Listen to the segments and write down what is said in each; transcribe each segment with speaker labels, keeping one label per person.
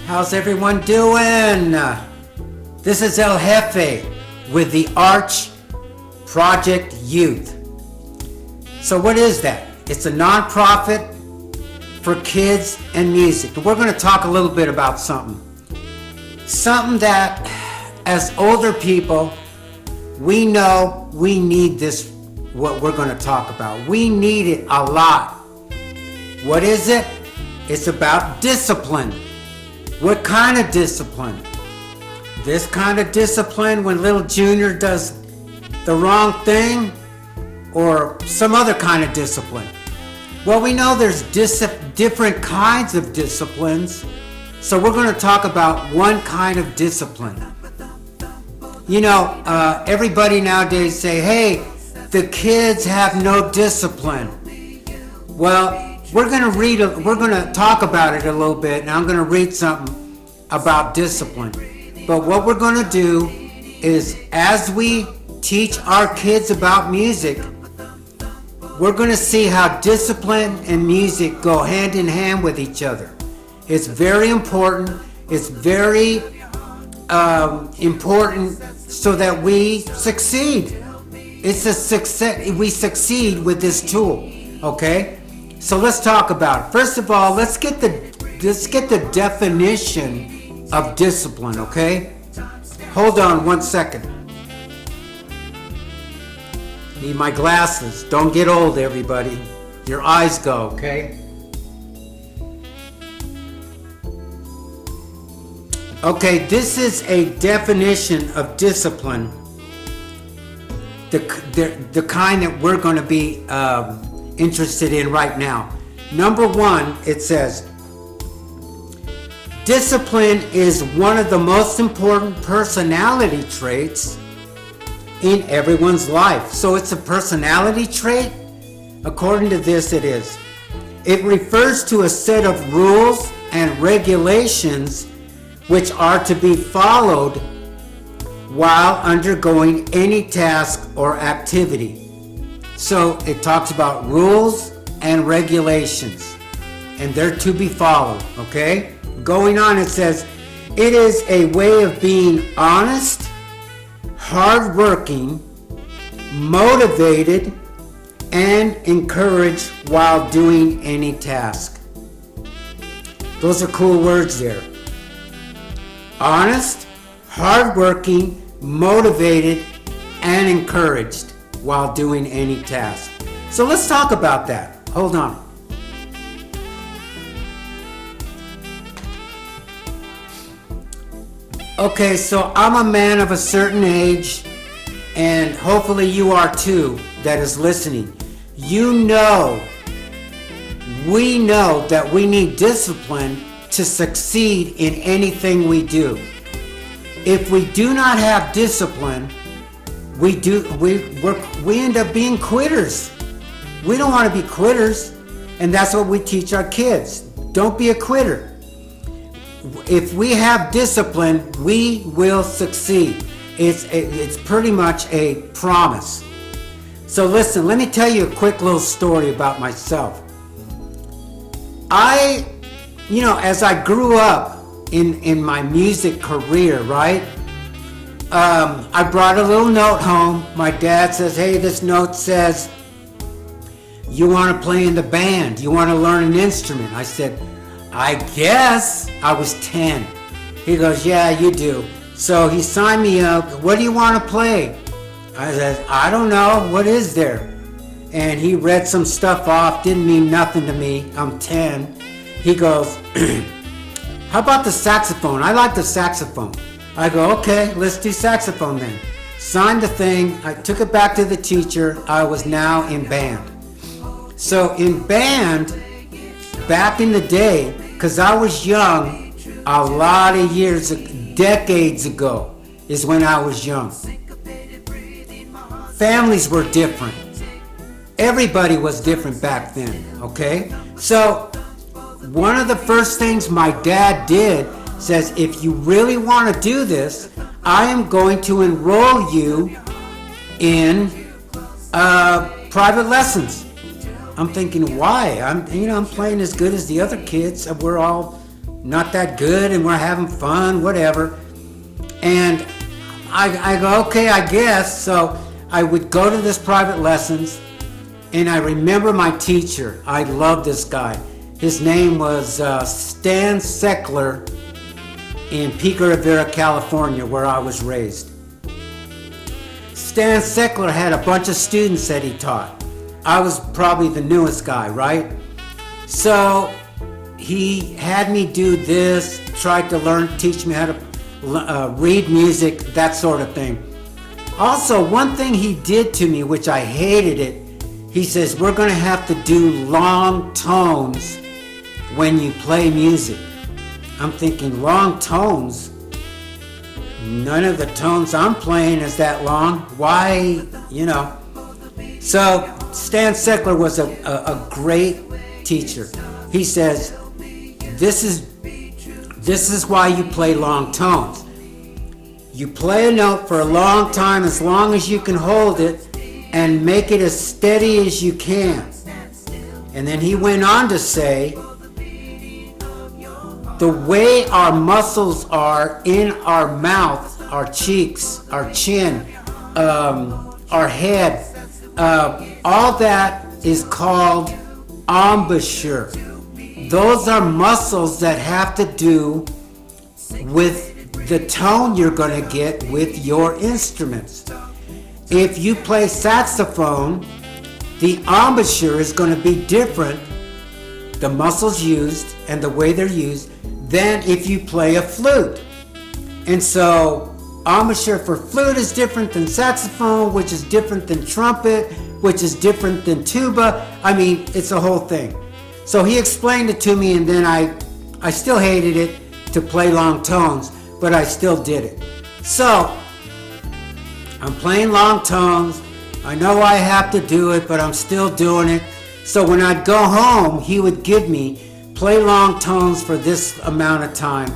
Speaker 1: How's everyone doing? This is El Jefe with the Arch Project Youth. So what is that? It's a nonprofit for kids and music. We're going to talk a little bit about something that as older people, we know we need this, what we're going to talk about. We need it a lot. What is it? It's about discipline. What kind of discipline? This kind of discipline when little Junior does the wrong thing, or some other kind of discipline? Well, we know there's different kinds of disciplines, so we're going to talk about one kind of discipline. You know, everybody nowadays say, hey, the kids have no discipline. Well, we're going to talk about it a little bit, and I'm going to read something about discipline. But what we're going to do is, as we teach our kids about music, we're going to see how discipline and music go hand in hand with each other. It's very important. It's very important so that we succeed. It's a success. We succeed with this tool. Okay? So let's talk about it. First of all, let's get the definition of discipline, okay? Hold on one second. Need my glasses. Don't get old, everybody. Your eyes go, okay? Okay, this is a definition of discipline. The kind that we're going to be interested in right now. Number one, it says, discipline is one of the most important personality traits in everyone's life. So it's a personality trait? According to this, it is. It refers to a set of rules and regulations which are to be followed while undergoing any task or activity. So it talks about rules and regulations, and they're to be followed, okay? Going on, it says, it is a way of being honest, hardworking, motivated, and encouraged while doing any task. Those are cool words there. Honest, hardworking, motivated, and encouraged while doing any task. So let's talk about that. Hold on. Okay, so I'm a man of a certain age, and hopefully you are too, that is listening. We know that we need discipline to succeed in anything we do. If we do not have discipline, we end up being quitters. We don't want to be quitters, and that's what we teach our kids. Don't be a quitter. If we have discipline, we will succeed. It's pretty much a promise. So listen, let me tell you a quick little story about myself. As I grew up in my music career, right? I brought a little note home. My dad says, hey, this note says, you want to play in the band? You want to learn an instrument? I said, I guess. I was 10. He goes, yeah, you do. So he signed me up. What do you want to play? I said, I don't know. What is there? And he read some stuff off. Didn't mean nothing to me. I'm 10. He goes, how about the saxophone? I like the saxophone. I go, okay, let's do saxophone then. Signed the thing. I took it back to the teacher. I was now in band. So in band, back in the day, because I was young, a lot of years, decades ago, is when I was young. Families were different. Everybody was different back then, okay? So one of the first things my dad did says, if you really want to do this, I am going to enroll you in private lessons. I'm thinking, why? I'm playing as good as the other kids. We're all not that good, and we're having fun, whatever. And I go, okay, I guess. So I would go to this private lessons, and I remember my teacher. I love this guy. His name was Stan Seckler in Pico Rivera, California, where I was raised. Stan Seckler had a bunch of students that he taught. I was probably the newest guy, right? So he had me do this, tried to teach me how to read music, that sort of thing. Also, one thing he did to me, which I hated it, he says, we're going to have to do long tones when you play music. I'm thinking, long tones? None of the tones I'm playing is that long. Why, So Stan Seckler was a great teacher. He says, this is why you play long tones. You play a note for a long time, as long as you can hold it, and make it as steady as you can. And then he went on to say, the way our muscles are in our mouth, our cheeks, our chin, our head, all that is called embouchure. Those are muscles that have to do with the tone you're going to get with your instruments. If you play saxophone, the embouchure is going to be different, the muscles used and the way they're used, than if you play a flute. And so embouchure for flute is different than saxophone, which is different than trumpet, which is different than tuba. I mean, it's a whole thing. So he explained it to me, and then I still hated it to play long tones, but I still did it. So I'm playing long tones. I know I have to do it, but I'm still doing it. So when I'd go home, he would give me, play long tones for this amount of time,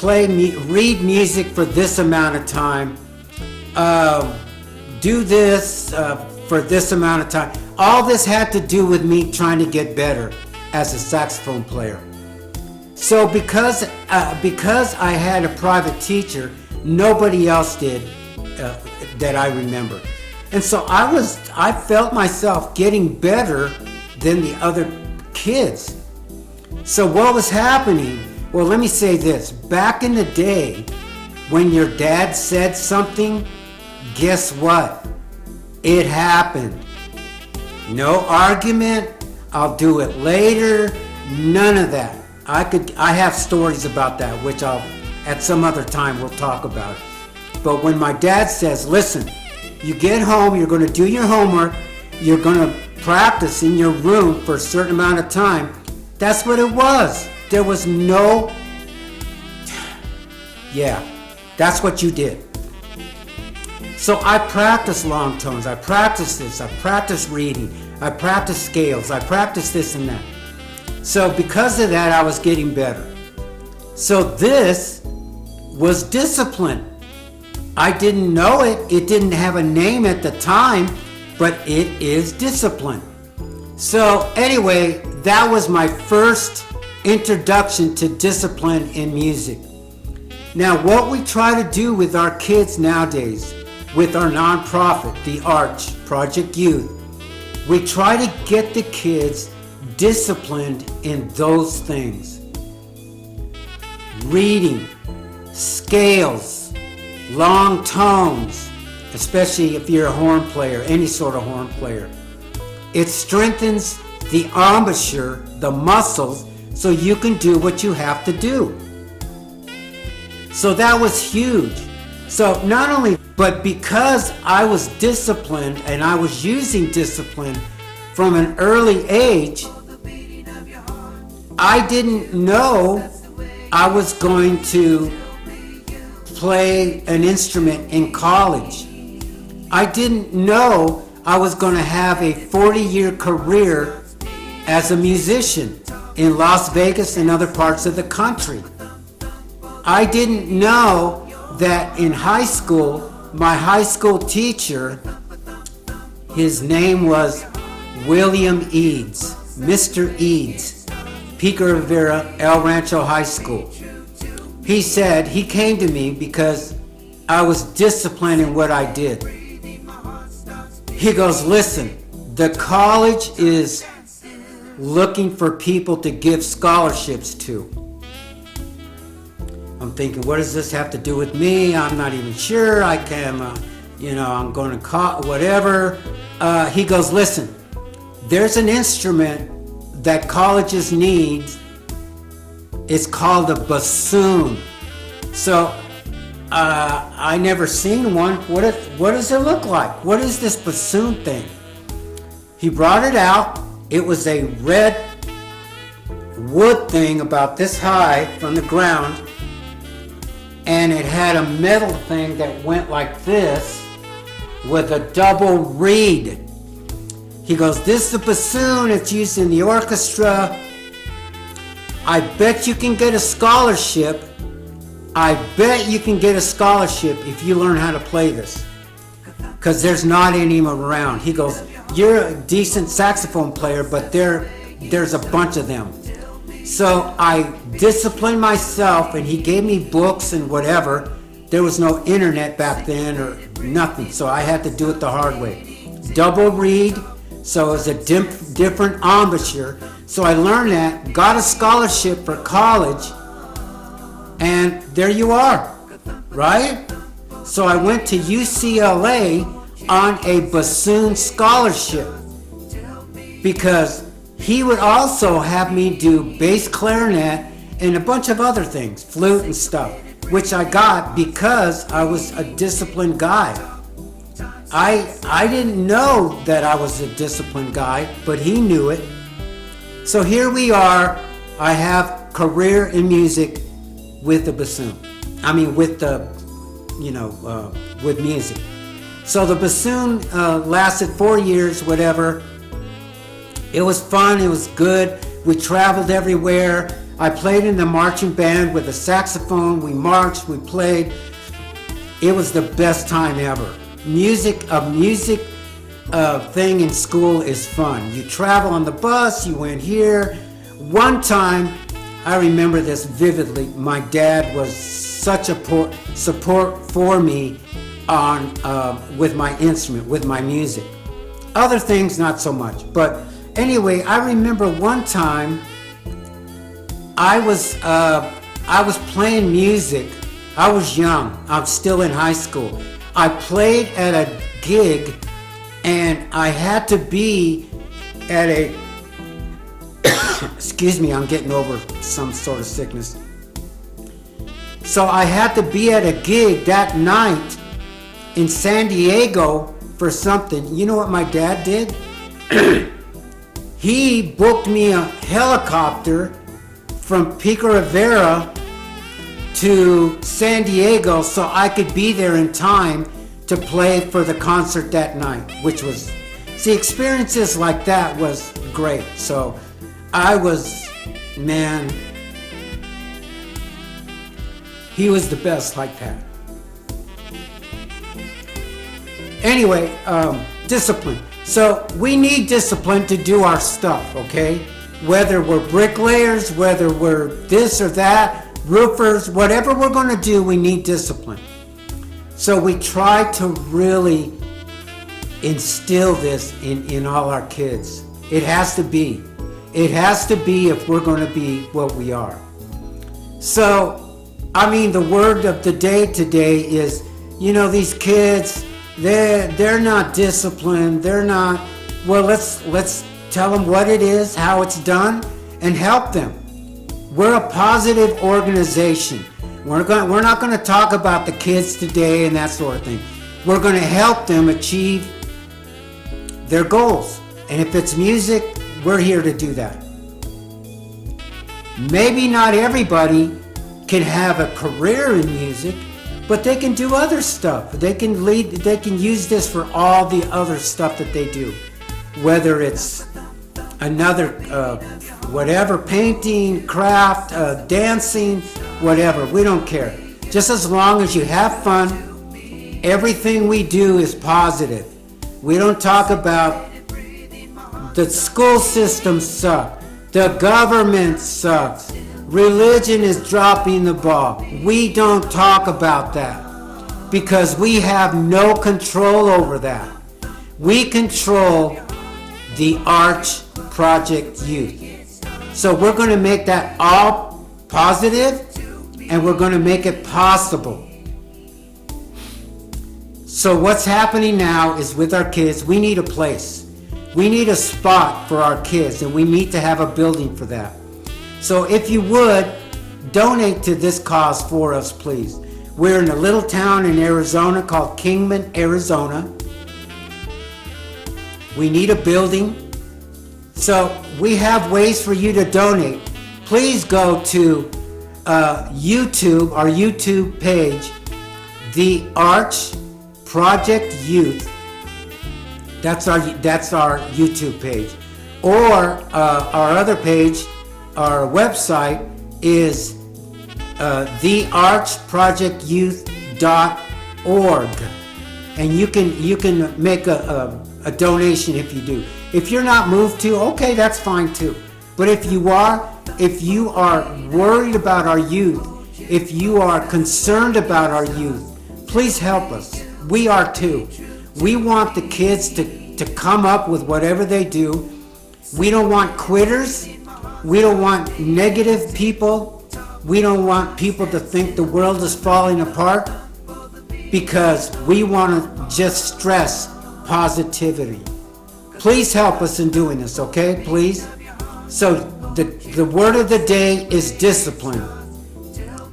Speaker 1: read music for this amount of time, do this for this amount of time. All this had to do with me trying to get better as a saxophone player. So because I had a private teacher, nobody else did that I remember. And so I felt myself getting better than the other kids. So what was happening? Well, let me say this. Back in the day, when your dad said something, guess what? It happened. No argument. I'll do it later. None of that. I have stories about that, which at some other time we'll talk about it. But when my dad says, listen, you get home, you're going to do your homework, you're going to practice in your room for a certain amount of time, that's what it was. There was no, that's what you did. So I practiced long tones, I practiced this, I practiced reading, I practiced scales, I practiced this and that. So because of that, I was getting better. So this was discipline. I didn't know it. It didn't have a name at the time, but it is discipline. So anyway, that was my first introduction to discipline in music. Now, what we try to do with our kids nowadays, with our nonprofit, the Arch, Project Youth, we try to get the kids disciplined in those things. Reading, scales, long tones, especially if you're a horn player, any sort of horn player. It strengthens the embouchure, the muscles, so you can do what you have to do. So that was huge. So not only, but because I was disciplined and I was using discipline from an early age, I didn't know I was going to play an instrument in college. I didn't know I was going to have a 40-year career as a musician in Las Vegas and other parts of the country. I didn't know that in high school, my high school teacher, his name was William Eads, Mr. Eads. Pico Rivera, El Rancho High School. He said he came to me because I was disciplined in what I did. He goes, listen, the college is looking for people to give scholarships to. I'm thinking, what does this have to do with me? I'm not even sure. I can, I'm going to call, whatever. He goes, listen, there's an instrument that colleges need. It's called a bassoon. So I never seen one. What does it look like? What is this bassoon thing? He brought it out. It was a red wood thing about this high from the ground, and it had a metal thing that went like this with a double reed. He goes, this is a bassoon. It's used in the orchestra. I bet you can get a scholarship. I bet you can get a scholarship if you learn how to play this. Because there's not any around. He goes, you're a decent saxophone player, but there's a bunch of them. So I disciplined myself, and he gave me books and whatever. There was no internet back then or nothing, so I had to do it the hard way. Double reed, so it was a different embouchure. So I learned that, got a scholarship for college, and there you are, right? So I went to UCLA on a bassoon scholarship because he would also have me do bass clarinet and a bunch of other things, flute and stuff, which I got because I was a disciplined guy. I didn't know that I was a disciplined guy, but he knew it. So here we are. I have career in music with the bassoon. I mean, with the, with music. So the bassoon lasted 4 years, whatever. It was fun. It was good. We traveled everywhere. I played in the marching band with a saxophone. We marched. We played. It was the best time ever. Music thing in school is fun. You travel on the bus. You went here. One time, I remember this vividly. My dad was such a support for me on with my instrument, with my music. Other things, not so much. But anyway, I remember one time I was playing music. I was young. I was still in high school. I played at a gig, and I had to be at a excuse me, I'm getting over some sort of sickness. So I had to be at a gig that night in San Diego for something. You know what my dad did? He booked me a helicopter from Pico Rivera to San Diego so I could be there in time to play for the concert that night, which was, see, experiences like that was great. So I was, man, he was the best like that. Anyway, discipline. So we need discipline to do our stuff, okay? Whether we're bricklayers, whether we're this or that, roofers, whatever we're going to do, we need discipline. So we try to really instill this in all our kids. It has to be. It has to be if we're going to be what we are. So, I mean, the word of the day today is, these kids, they're not disciplined. They're not, well, let's tell them what it is, how it's done, and help them. We're a positive organization. We're not going to talk about the kids today and that sort of thing. We're going to help them achieve their goals. And if it's music, we're here to do that. Maybe not everybody can have a career in music, but they can do other stuff. They can use this for all the other stuff that they do. Whether it's another, whatever, painting, craft, dancing, whatever, we don't care. Just as long as you have fun, everything we do is positive. We don't talk about the school system suck. The government sucks. Religion is dropping the ball. We don't talk about that because we have no control over that. We control the Arch Project Youth. So we're going to make that all positive, and we're going to make it possible. So what's happening now is with our kids, we need a place. We need a spot for our kids, and we need to have a building for that. So if you would, donate to this cause for us, please. We're in a little town in Arizona called Kingman, Arizona. We need a building. So we have ways for you to donate. Please go to YouTube, our YouTube page, The Arch Project Youth. That's our YouTube page. Or our other page, our website is thearchprojectyouth.org, and you can make a donation if you do. If you're not moved to, okay, that's fine too. But if you are worried about our youth, if you are concerned about our youth, please help us. We are too. We want the kids to come up with whatever they do. We don't want quitters. We don't want negative people. We don't want people to think the world is falling apart, because we want to just stress positivity. Please help us in doing this, okay? Please. So the word of the day is discipline.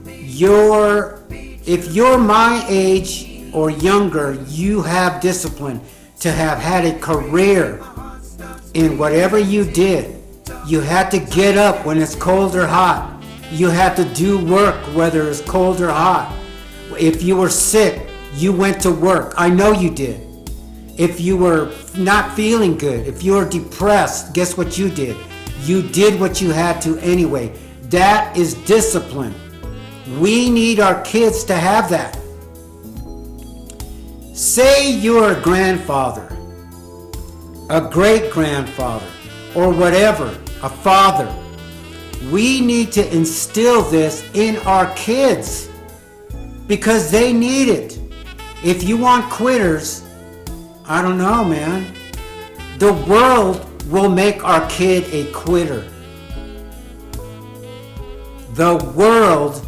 Speaker 1: If you're my age or younger, you have discipline to have had a career in whatever you did. You had to get up when it's cold or hot. You had to do work whether it's cold or hot. If you were sick, you went to work. I know you did. If you were not feeling good, if you were depressed, guess what you did? You did what you had to anyway. That is discipline. We need our kids to have that. Say you're a grandfather, a great-grandfather, or whatever, a father. We need to instill this in our kids because they need it. If you want quitters, I don't know, man. The world will make our kid a quitter. The world,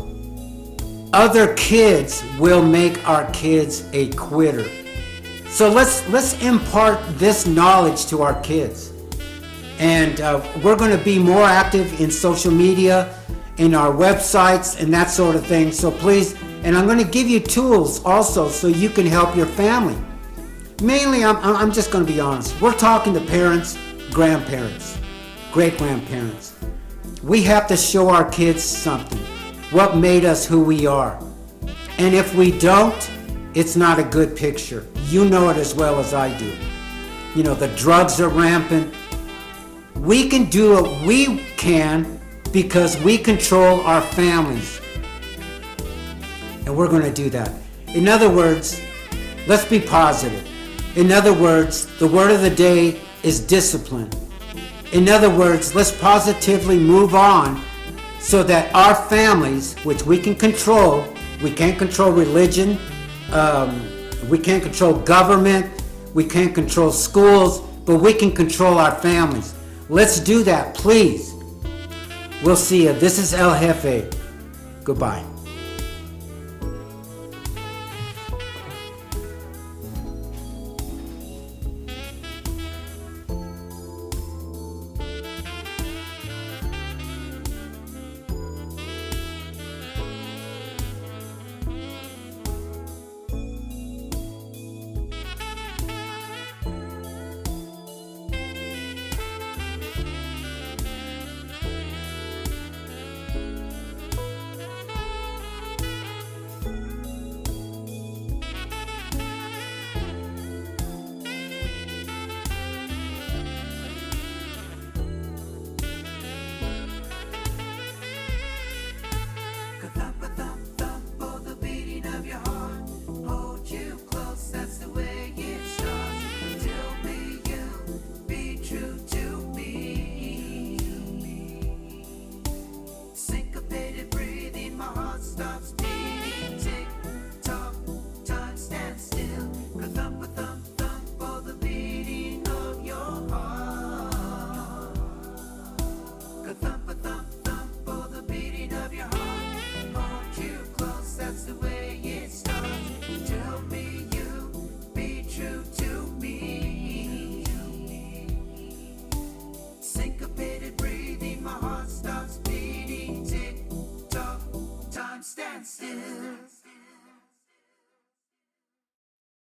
Speaker 1: other kids will make our kids a quitter. So let's impart this knowledge to our kids. And we're going to be more active in social media, in our websites, and that sort of thing. So please, and I'm going to give you tools also so you can help your family. Mainly, I'm just going to be honest. We're talking to parents, grandparents, great-grandparents. We have to show our kids something. What made us who we are. And if we don't, it's not a good picture. You know it as well as I do. You know, the drugs are rampant. We can do what we can because we control our families. And we're going to do that. In other words, let's be positive. In other words, the word of the day is discipline. In other words, let's positively move on so that our families, which we can control, we can't control religion, we can't control government, we can't control schools, but we can control our families. Let's do that, please. We'll see you. This is El Jefe. Goodbye.